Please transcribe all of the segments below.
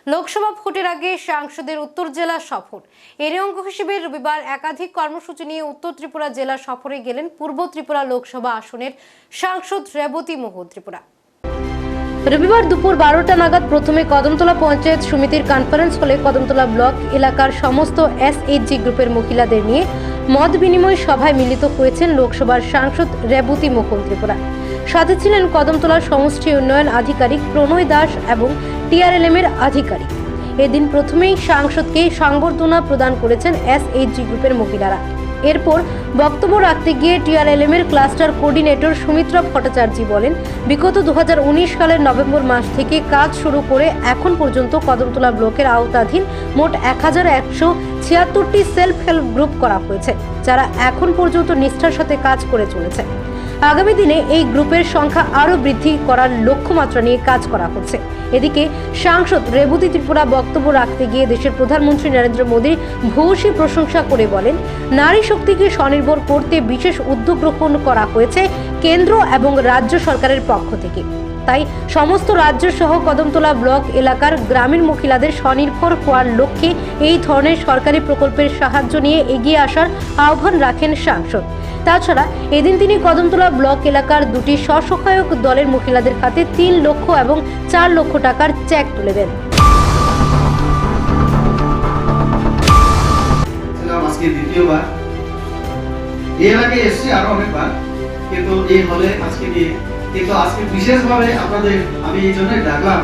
লোকসভা ভোটের আগে সাংসদের উত্তর জেলা সফর। এর অঙ্গ হিসেবে রবিবার একাধিক কর্মসূচি নিয়ে উত্তর ত্রিপুরা জেলা সফরে গেলেন পূর্ব ত্রিপুরা লোকসভা আসনের সাংসদ রেবতী মোহন ত্রিপুরা। রবিবার দুপুর 12টা নাগাদ প্রথমে কদমতলা পঞ্চায়েত সমিতির কনফারেন্স হলে কদমতলা ব্লক এলাকার সমস্ত এসএইচজি গ্রুপের মহিলাদের নিয়ে মত বিনিময় সভায় মিলিত হয়েছেন লোকসভার সাংসদ রেবতী মোহন ত্রিপুরা। সাথে ছিলেন কদমতলার সমষ্টি উন্নয়ন আধিকারিক প্রণয় দাস এবং টিআরএলএম এর আধিকারিক। এদিন প্রথমেই সাংসদকে সংবর্ধনা প্রদান করেছেন এসএইচজি গ্রুপের মহিলারা। এরপর বক্তব্য রাখতে গিয়ে টিআরএলএম এর ক্লাস্টার কোঅর্ডিনেটর সুমিত্রা ভট্টাচার্য বলেন, বিগত 2019 সালের নভেম্বর মাস থেকে কাজ শুরু করে এখন পর্যন্ত কদমতলা ব্লকের আওতাধীন মোট 1176টি সেলফ হেল্প গ্রুপ করা হয়েছে, যারা এখন পর্যন্ত নিষ্ঠার সাথে কাজ করে চলেছে। আগামী দিনে এই গ্রুপের সংখ্যা আরও বৃদ্ধি করার লক্ষ্যমাত্রা নিয়ে কাজ করা হচ্ছে। এদিকে সাংসদ রেবতী ত্রিপুরা বক্তব্য রাখতে গিয়ে দেশের প্রধানমন্ত্রী নরেন্দ্র মোদীর ভূয়সী প্রশংসা করে বলেন, নারী শক্তিকে স্বনির্ভর করতে বিশেষ উদ্যোগ গ্রহণ করা হয়েছে কেন্দ্র এবং রাজ্য সরকারের পক্ষ থেকে। তাই সমস্ত রাজ্য সহ কদমতলা ব্লক এলাকার গ্রামীণ মহিলাদের স্বনির্ভর হওয়ার লক্ষ্যে এই ধরনের সরকারি প্রকল্পের সাহায্য নিয়ে এগিয়ে আসার আহ্বান রাখেন সাংসদ। তাছাড়া এদিন তিনি কদমতলা ব্লক এলাকার দুটি স্বসহায়ক দলের মহিলাদের হাতে 3 লক্ষ এবং 4 লক্ষ টাকার চেক তুলে দেন। আজকে দ্বিতীয়বার, এর আগে এসেছি আরো অনেকবার, কিন্তু এই হলে আজকে নিয়ে, কিন্তু আজকে বিশেষভাবে আপনাদের আমি এই জন্যই ডাকলাম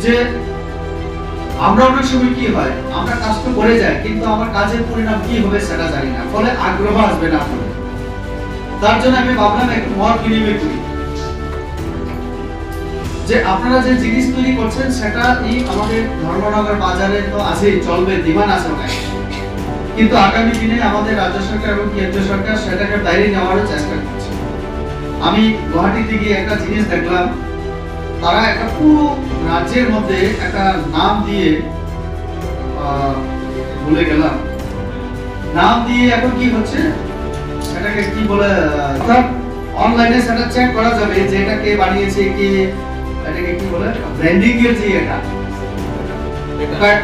যে আমরা অনেক সময় কি হয়, আমরা কাজ তো করে যাই, কিন্তু আমার কাজের পরিণাম কি হবে সেটা জানি না, ফলে আগ্রহ আসবে না আপনাদের। তার জন্য আমি ভাবলাম একটু মত বিনিময় করি যে আপনারা যে জিনিস তৈরি করছেন সেটা এই আমাদের ধর্মনগর বাজারে তো আছেই, চলবে, ডিমান্ড আছে ওখানে, কিন্তু আগামী দিনে আমাদের রাজ্য সরকার এবং কেন্দ্রীয় সরকার সেটাকে বাইরে নেওয়ারও চেষ্টা করছে। আমি গুয়াহাটিতে গিয়ে একটা জিনিস দেখলাম, তারা একটা পুরো রাজ্যের মধ্যে একটা নাম দিয়ে, ভুলে গেলাম নাম দিয়ে, এখন কি হচ্ছে সেটাকে কি বলে, অনলাইনে সেটা চেক করা যাবে যে এটা কে বানিয়েছে, কে এটাকে কি বলে, ব্র্যান্ডিং এর যে এটা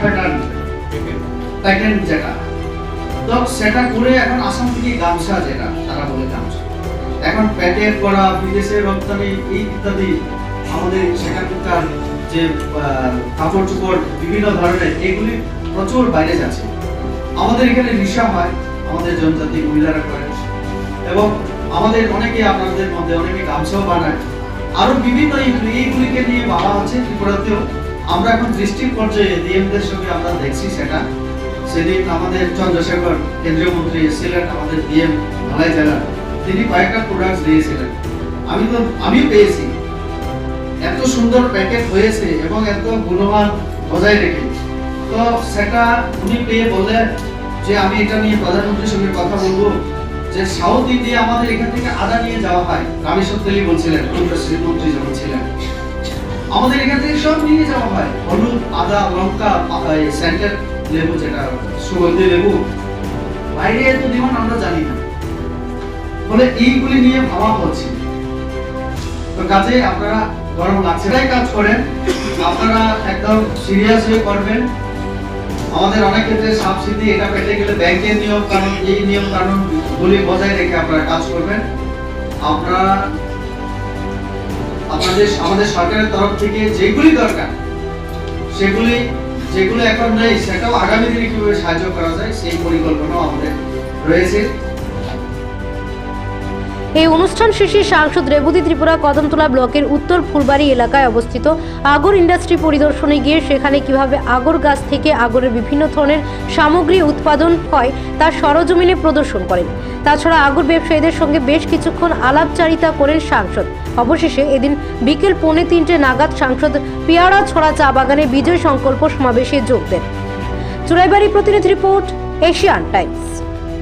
প্যাটার্ন যেটা, তো সেটা করে এখন আসাম থেকে গামছা, যেটা তারা বলে গামছা, এখন প্যাকেট করা, বিদেশে রপ্তানি এই ইত্যাদি, আমাদের সেখানকার যে কাপড় চোপড় বিভিন্ন ধরনের, এগুলি প্রচুর বাইরে যাচ্ছে। আমাদের এখানে রিসা হয়, আমাদের জনজাতি মহিলারা করে, এবং আমাদের অনেকে, আপনাদের মধ্যে অনেকে গামছাও বানায়, আরো বিভিন্ন এইগুলিকে নিয়ে ভাবা হচ্ছে ত্রিপুরাতেও। আমরা এখন ডিস্ট্রিক্ট পর্যায়ে ডিএমদের সঙ্গে আমরা দেখছি সেটা। সেদিন আমাদের চন্দ্রশেখর কেন্দ্রীয় মন্ত্রী এসেছিলেন, আমাদের ডিএম ধলাই জেলা, তিনি কয়েকটা প্রোডাক্ট দিয়েছিলেন, আমিও পেয়েছি। এত সুন্দর প্যাকেট হয়েছে এবং এত গুণমান বজায় রেখে, তো সেটা উনি পেয়ে বললেন যে আমি এটা নিয়ে প্রধানমন্ত্রীর সঙ্গে কথা বলবো, যে সাউথ ইন্ডিয়া আমাদের এখান থেকে আদা নিয়ে যাওয়া হয়, রামেশ তেলি বলছিলেন মন্ত্রী যখন ছিলেন, আমাদের এখান থেকে সব নিয়ে যাওয়া হয়, হলুদ, আদা, লঙ্কা, সেন্টার লেবু, যেটা সুগন্ধি লেবু, বাইরে এত ডিমান্ড আমরা জানি না, বলে এইগুলি নিয়ে ভাবা হচ্ছে। তো কাজে আপনারা গরম লাগছে, তাই কাজ করেন, আপনারা একদম সিরিয়াস হয়ে করবেন। আমাদের অনেক ক্ষেত্রে সাবসিডি এটা পেতে গেলে ব্যাংকের নিয়ম কানুন, এই নিয়ম কানুন গুলি বজায় রেখে আপনারা কাজ করবেন। আপনারা আমাদের সরকারের তরফ থেকে যেগুলি দরকার, যেগুলো এখন নেই, সেটাও আগামী দিনে কিভাবে সাহায্য করা যায় সেই পরিকল্পনাও আমাদের রয়েছে। এই অনুষ্ঠান শেষে সাংসদ রেবতী ত্রিপুরা কদমতলা ব্লকের উত্তর ফুলবাড়ি এলাকায় অবস্থিত আগর ইন্ডাস্ট্রি পরিদর্শনে গিয়ে সেখানে কিভাবে আগর গাছ থেকে আগরের বিভিন্ন ধরনের সামগ্রী উৎপাদন হয় তা সরজমিনে প্রদর্শন করেন। তাছাড়া আগর ব্যবসায়ীদের সঙ্গে বেশ কিছুক্ষণ আলাপচারিতা করেন সাংসদ। অবশেষে এদিন বিকেল 2:45 নাগাদ সাংসদ পিয়ারা ছড়া চা বাগানে বিজয় সংকল্প সমাবেশে যোগ দেন। চুরাইবাড়ি প্রতিনিধি রিপোর্ট, এশিয়ান টাইমস।